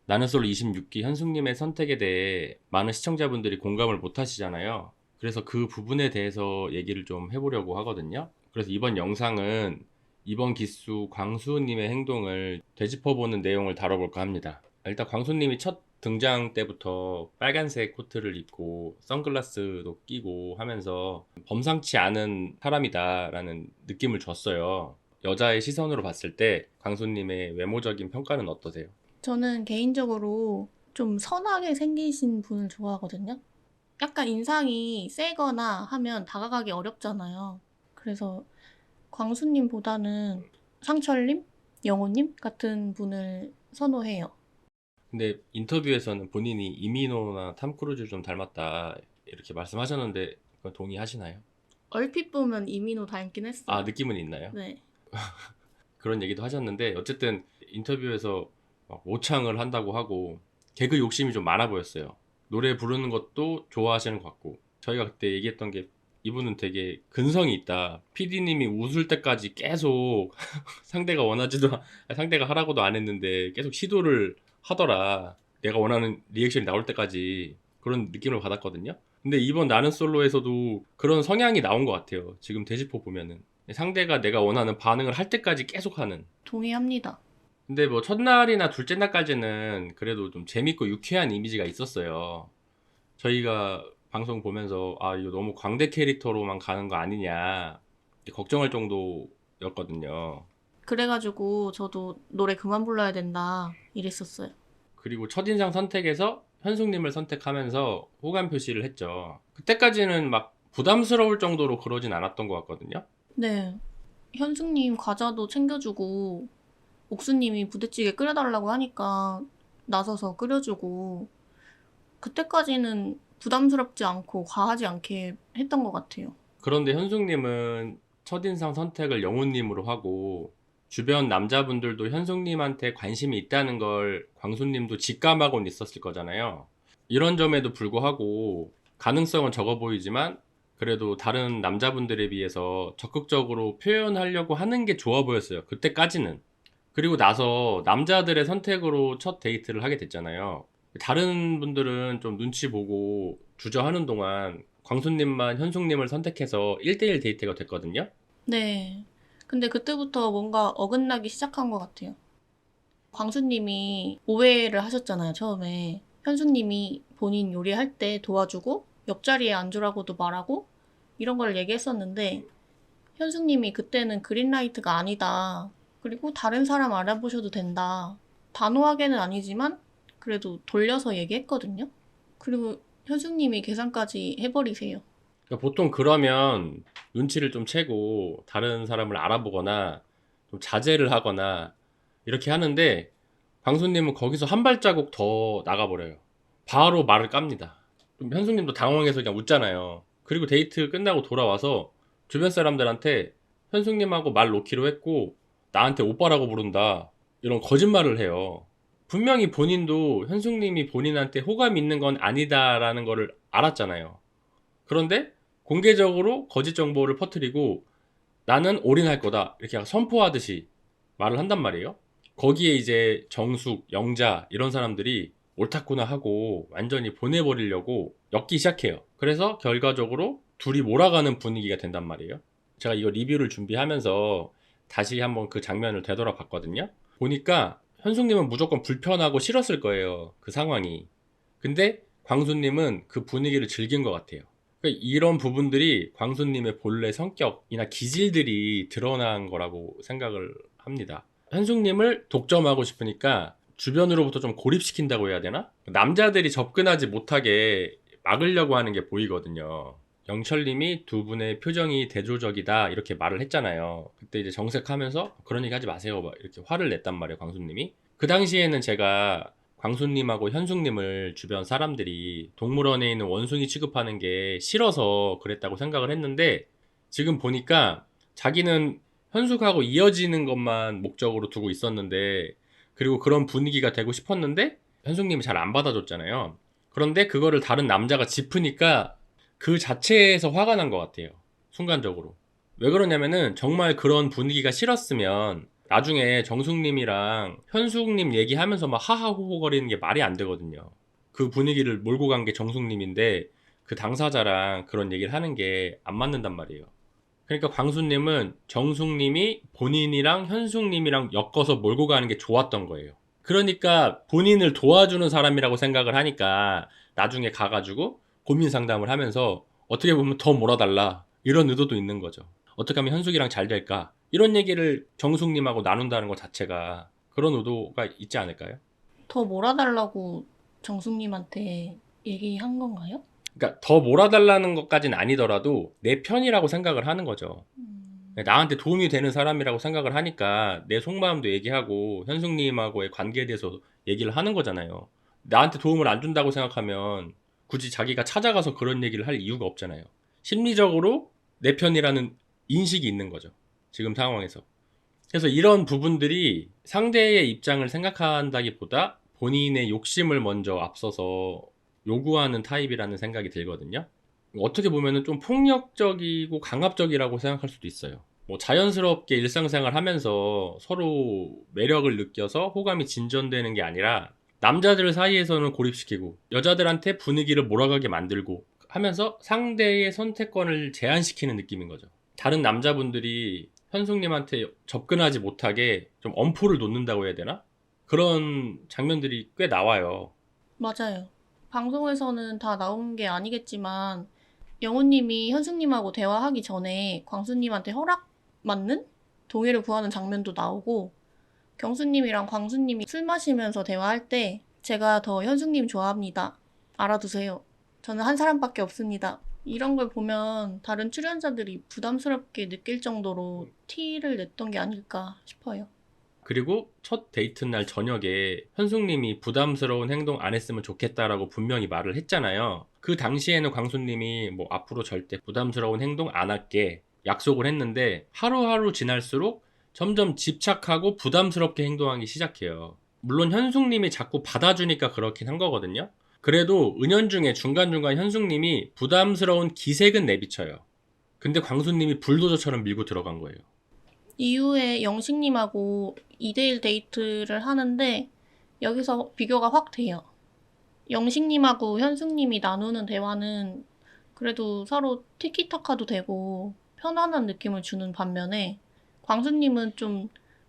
나는 솔로 26기 현숙님의 선택에 대해 많은 시청자분들이 공감을 못 하시잖아요. 그래서 그 부분에 대해서 얘기를 좀 해보려고 하거든요. 그래서 이번 영상은 이번 기수 광수님의 행동을 되짚어보는 내용을 다뤄볼까 합니다. 일단 광수님이 첫 등장 때부터 빨간색 코트를 입고 선글라스도 끼고 하면서 범상치 않은 사람이다라는 느낌을 줬어요. 여자의 시선으로 봤을 때 광수님의 외모적인 평가는 어떠세요? 저는 개인적으로 좀 선하게 생기신 분을 좋아하거든요. 약간 인상이 세거나 하면 다가가기 어렵잖아요. 그래서 광수님보다는 상철님, 영호님 같은 분을 선호해요. 근데 인터뷰에서는 본인이 이민호나 탐 크루즈 좀 닮았다 이렇게 말씀하셨는데 그건 동의하시나요? 얼핏 보면 이민호 닮긴 아, 했어요. 느낌은 있나요? 네. 그런 얘기도 하셨는데 어쨌든 인터뷰에서 막 모창을 한다고 하고 개그 욕심이 좀 많아 보였어요. 노래 부르는 것도 좋아하시는 것 같고 저희가 그때 얘기했던 게 이분은 되게 근성이 있다. PD님이 웃을 때까지 계속 상대가 상대가 하라고도 안 했는데 계속 시도를 하더라. 내가 원하는 리액션이 나올 때까지 그런 느낌을 받았거든요. 근데 이번 나는 솔로에서도 그런 성향이 나온 것 같아요. 지금 되짚어 보면은. 상대가 내가 원하는 반응을 할 때까지 계속하는. 동의합니다. 근데 뭐 첫날이나 둘째 날까지는 그래도 좀 재밌고 유쾌한 이미지가 있었어요. 저희가 방송 보면서 아 이거 너무 광대 캐릭터로만 가는 거 아니냐 걱정할 정도였거든요. 그래가지고 저도 노래 그만 불러야 된다 이랬었어요. 그리고 첫인상 선택에서 현숙님을 선택하면서 호감 표시를 했죠. 그때까지는 막 부담스러울 정도로 그러진 않았던 것 같거든요. 네. 현숙님 과자도 챙겨주고 옥수님이 부대찌개 끓여달라고 하니까 나서서 끓여주고 그때까지는 부담스럽지 않고 과하지 않게 했던 것 같아요. 그런데 현숙님은 첫인상 선택을 영호님으로 하고 주변 남자분들도 현숙님한테 관심이 있다는 걸 광수님도 직감하고는 있었을 거잖아요. 이런 점에도 불구하고 가능성은 적어 보이지만 그래도 다른 남자분들에 비해서 적극적으로 표현하려고 하는 게 좋아 보였어요. 그때까지는. 그리고 나서 남자들의 선택으로 첫 데이트를 하게 됐잖아요. 다른 분들은 좀 눈치 보고 주저하는 동안 광수님만 현숙님을 선택해서 1대1 데이트가 됐거든요. 네. 근데 그때부터 뭔가 어긋나기 시작한 것 같아요. 광수님이 오해를 하셨잖아요, 처음에. 현수님이 본인 요리할 때 도와주고 옆자리에 앉으라고도 말하고 이런 걸 얘기했었는데 현수님이 그때는 그린라이트가 아니다. 그리고 다른 사람 알아보셔도 된다. 단호하게는 아니지만 그래도 돌려서 얘기했거든요. 그리고 현숙님이 계산까지 해버리세요. 그러니까 보통 그러면 눈치를 좀 채고 다른 사람을 알아보거나 좀 자제를 하거나 이렇게 하는데 광수님은 거기서 한 발자국 더 나가버려요. 바로 말을 깝니다. 좀 현숙님도 당황해서 그냥 웃잖아요. 그리고 데이트 끝나고 돌아와서 주변 사람들한테 현숙님하고 말 놓기로 했고 나한테 오빠라고 부른다. 이런 거짓말을 해요. 분명히 본인도 현숙님이 본인한테 호감 있는 건 아니다라는 거를 알았잖아요. 그런데 공개적으로 거짓 정보를 퍼뜨리고 나는 올인할 거다. 이렇게 선포하듯이 말을 한단 말이에요. 거기에 이제 정숙, 영자 이런 사람들이 옳다구나 하고 완전히 보내버리려고 엮기 시작해요. 그래서 결과적으로 둘이 몰아가는 분위기가 된단 말이에요. 제가 이거 리뷰를 준비하면서 다시 한번 그 장면을 되돌아봤거든요. 보니까 현숙님은 무조건 불편하고 싫었을 거예요. 그 상황이. 근데 광수님은 그 분위기를 즐긴 것 같아요. 그러니까 이런 부분들이 광수님의 본래 성격이나 기질들이 드러난 거라고 생각을 합니다. 현숙님을 독점하고 싶으니까 주변으로부터 좀 고립시킨다고 해야 되나? 남자들이 접근하지 못하게 막으려고 하는 게 보이거든요. 영철님이 두 분의 표정이 대조적이다 이렇게 말을 했잖아요. 그때 이제 정색하면서 그런 얘기 하지 마세요 막 이렇게 화를 냈단 말이에요, 광수님이. 그 당시에는 제가 광수님하고 현숙님을 주변 사람들이 동물원에 있는 원숭이 취급하는 게 싫어서 그랬다고 생각을 했는데 지금 보니까 자기는 현숙하고 이어지는 것만 목적으로 두고 있었는데 그리고 그런 분위기가 되고 싶었는데 현숙님이 잘 안 받아줬잖아요. 그런데 그거를 다른 남자가 짚으니까 그 자체에서 화가 난 것 같아요. 순간적으로. 왜 그러냐면은 정말 그런 분위기가 싫었으면 나중에 정숙님이랑 현숙님 얘기하면서 막 하하호호 거리는 게 말이 안 되거든요. 그 분위기를 몰고 간 게 정숙님인데 그 당사자랑 그런 얘기를 하는 게 안 맞는단 말이에요. 그러니까 광수님은 정숙님이 본인이랑 현숙님이랑 엮어서 몰고 가는 게 좋았던 거예요. 그러니까 본인을 도와주는 사람이라고 생각을 하니까 나중에 가가지고 고민 상담을 하면서 어떻게 보면 더 몰아달라 이런 의도도 있는 거죠. 어떻게 하면 현숙이랑 잘 될까 이런 얘기를 정숙님하고 나눈다는 것 자체가 그런 의도가 있지 않을까요? 더 몰아달라고 정숙님한테 얘기한 건가요? 그러니까 더 몰아달라는 것까지는 아니더라도 내 편이라고 생각을 하는 거죠. 나한테 도움이 되는 사람이라고 생각을 하니까 내 속마음도 얘기하고 현숙님하고의 관계에 대해서 얘기를 하는 거잖아요. 나한테 도움을 안 준다고 생각하면 굳이 자기가 찾아가서 그런 얘기를 할 이유가 없잖아요. 심리적으로 내 편이라는 인식이 있는 거죠. 지금 상황에서. 그래서 이런 부분들이 상대의 입장을 생각한다기보다 본인의 욕심을 먼저 앞서서 요구하는 타입이라는 생각이 들거든요. 어떻게 보면은 좀 폭력적이고 강압적이라고 생각할 수도 있어요. 뭐 자연스럽게 일상생활 하면서 서로 매력을 느껴서 호감이 진전되는 게 아니라 남자들 사이에서는 고립시키고 여자들한테 분위기를 몰아가게 만들고 하면서 상대의 선택권을 제한시키는 느낌인 거죠. 다른 남자분들이 현숙님한테 접근하지 못하게 좀 엄포를 놓는다고 해야 되나? 그런 장면들이 꽤 나와요. 맞아요. 방송에서는 다 나온 게 아니겠지만 영호님이 현숙님하고 대화하기 전에 광수님한테 허락 받는 동의를 구하는 장면도 나오고 경수님이랑 광수님이 술 마시면서 대화할 때 제가 더 현숙님 좋아합니다. 알아두세요. 저는 한 사람밖에 없습니다. 이런 걸 보면 다른 출연자들이 부담스럽게 느낄 정도로 티를 냈던 게 아닐까 싶어요. 그리고 첫 데이트 날 저녁에 현숙님이 부담스러운 행동 안 했으면 좋겠다라고 분명히 말을 했잖아요. 그 당시에는 광수님이 뭐 앞으로 절대 부담스러운 행동 안 할게 약속을 했는데 하루하루 지날수록 점점 집착하고 부담스럽게 행동하기 시작해요. 물론 현숙님이 자꾸 받아주니까 그렇긴 한 거거든요. 그래도 은연중에 중간중간 현숙님이 부담스러운 기색은 내비쳐요. 근데 광수님이 불도저처럼 밀고 들어간 거예요. 이후에 영식님하고 2대1 데이트를 하는데 여기서 비교가 확 돼요. 영식님하고 현숙님이 나누는 대화는 그래도 서로 티키타카도 되고 편안한 느낌을 주는 반면에 광수님은 좀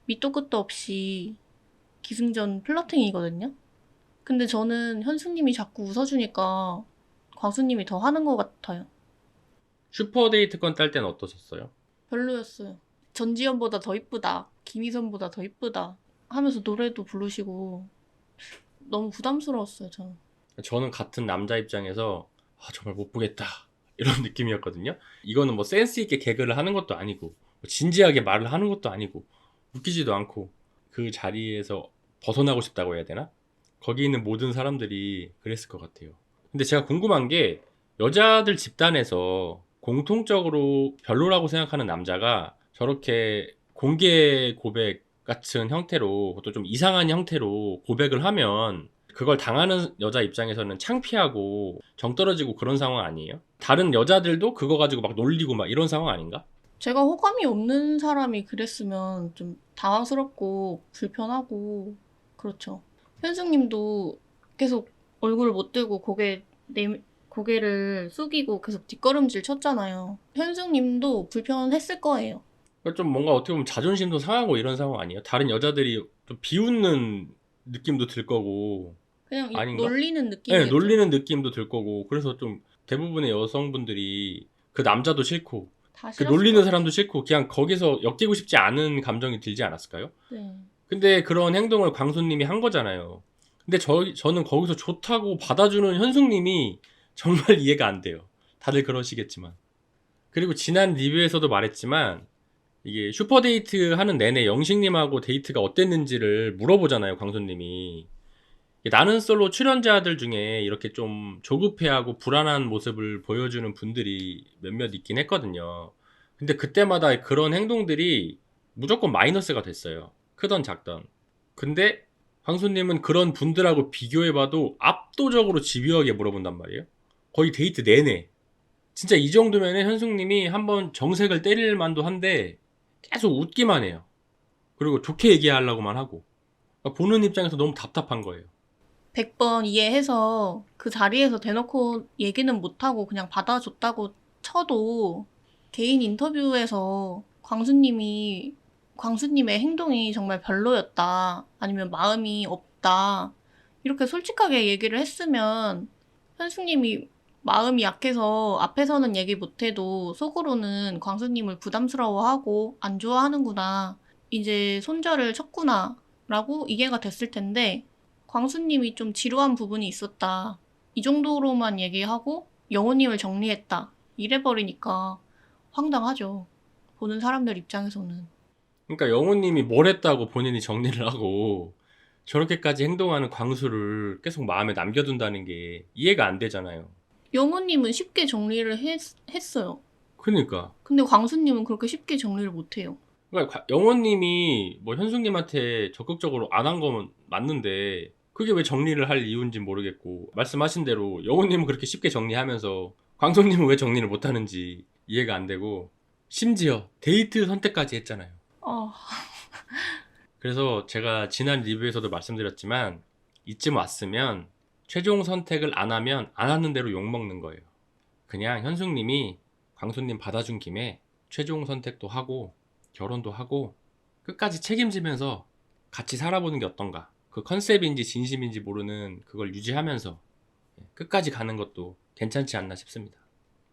밑도 끝도 없이 기승전 플러팅이거든요. 근데 저는 현숙님이 자꾸 웃어주니까 광수님이 더 하는 것 같아요. 슈퍼데이트 건 딸 때는 어떠셨어요? 별로였어요. 전지현보다 더 이쁘다. 김희선보다 더 이쁘다. 하면서 노래도 부르시고 너무 부담스러웠어요, 저는. 저는 같은 남자 입장에서 정말 못 보겠다 이런 느낌이었거든요. 이거는 뭐 센스 있게 개그를 하는 것도 아니고 뭐 진지하게 말을 하는 것도 아니고 웃기지도 않고 그 자리에서 벗어나고 싶다고 해야 되나? 거기 있는 모든 사람들이 그랬을 것 같아요. 근데 제가 궁금한 게 여자들 집단에서 공통적으로 별로라고 생각하는 남자가 저렇게 공개 고백 같은 형태로 또 좀 이상한 형태로 고백을 하면 그걸 당하는 여자 입장에서는 창피하고 정 떨어지고 그런 상황 아니에요? 다른 여자들도 그거 가지고 막 놀리고 막 이런 상황 아닌가? 제가 호감이 없는 사람이 그랬으면 좀 당황스럽고 불편하고 그렇죠. 현숙님도 계속 얼굴을 못 들고 고개를 숙이고 계속 뒷걸음질 쳤잖아요. 현숙님도 불편했을 거예요. 좀 뭔가 어떻게 보면 자존심도 상하고 이런 상황 아니에요? 다른 여자들이 좀 비웃는 느낌도 들 거고 그냥 아닌가? 놀리는 네, 느낌이겠죠. 놀리는 느낌도 들 거고 그래서 좀 대부분의 여성분들이 그 남자도 싫고 다 그 싫었을 것 놀리는 같아요. 사람도 싫고 그냥 거기서 엮이고 싶지 않은 감정이 들지 않았을까요? 네. 근데 그런 행동을 광수님이 한 거잖아요. 근데 저는 거기서 좋다고 받아주는 현숙님이 정말 이해가 안 돼요. 다들 그러시겠지만. 그리고 지난 리뷰에서도 말했지만 이게 슈퍼데이트 하는 내내 영식님하고 데이트가 어땠는지를 물어보잖아요, 광수님이. 나는 솔로 출연자들 중에 이렇게 좀 조급해하고 불안한 모습을 보여주는 분들이 몇몇 있긴 했거든요. 근데 그때마다 그런 행동들이 무조건 마이너스가 됐어요. 크던 작던. 근데 황수님은 그런 분들하고 비교해봐도 압도적으로 집요하게 물어본단 말이에요. 거의 데이트 내내. 진짜 이 정도면 현숙님이 한번 정색을 때릴 만도 한데 계속 웃기만 해요. 그리고 좋게 얘기하려고만 하고. 그러니까 보는 입장에서 너무 답답한 거예요. 100번 이해해서 그 자리에서 대놓고 얘기는 못하고 그냥 받아줬다고 쳐도 개인 인터뷰에서 광수님의 행동이 정말 별로였다. 아니면 마음이 없다. 이렇게 솔직하게 얘기를 했으면 현숙님이 마음이 약해서 앞에서는 얘기 못해도 속으로는 광수님을 부담스러워하고 안 좋아하는구나. 이제 손절을 쳤구나. 라고 이해가 됐을 텐데 광수님이 좀 지루한 부분이 있었다. 이 정도로만 얘기하고 영호님을 정리했다. 이래버리니까 황당하죠. 보는 사람들 입장에서는. 그러니까 영호님이 뭘 했다고 본인이 정리를 하고 저렇게까지 행동하는 광수를 계속 마음에 남겨둔다는 게 이해가 안 되잖아요. 영호님은 쉽게 정리를 했어요. 그러니까. 근데 광수님은 그렇게 쉽게 정리를 못해요. 그러니까 영호님이 뭐 현숙님한테 적극적으로 안 한 거면 맞는데 그게 왜 정리를 할 이유인지 모르겠고 말씀하신 대로 영호님은 그렇게 쉽게 정리하면서 광수님은 왜 정리를 못하는지 이해가 안 되고 심지어 데이트 선택까지 했잖아요. 아, 그래서 제가 지난 리뷰에서도 말씀드렸지만 이쯤 왔으면 최종 선택을 안 하면 안 하는 대로 욕먹는 거예요. 그냥 현숙님이 광수님 받아준 김에 최종 선택도 하고 결혼도 하고 끝까지 책임지면서 같이 살아보는 게 어떤가. 그 컨셉인지 진심인지 모르는 그걸 유지하면서 끝까지 가는 것도 괜찮지 않나 싶습니다.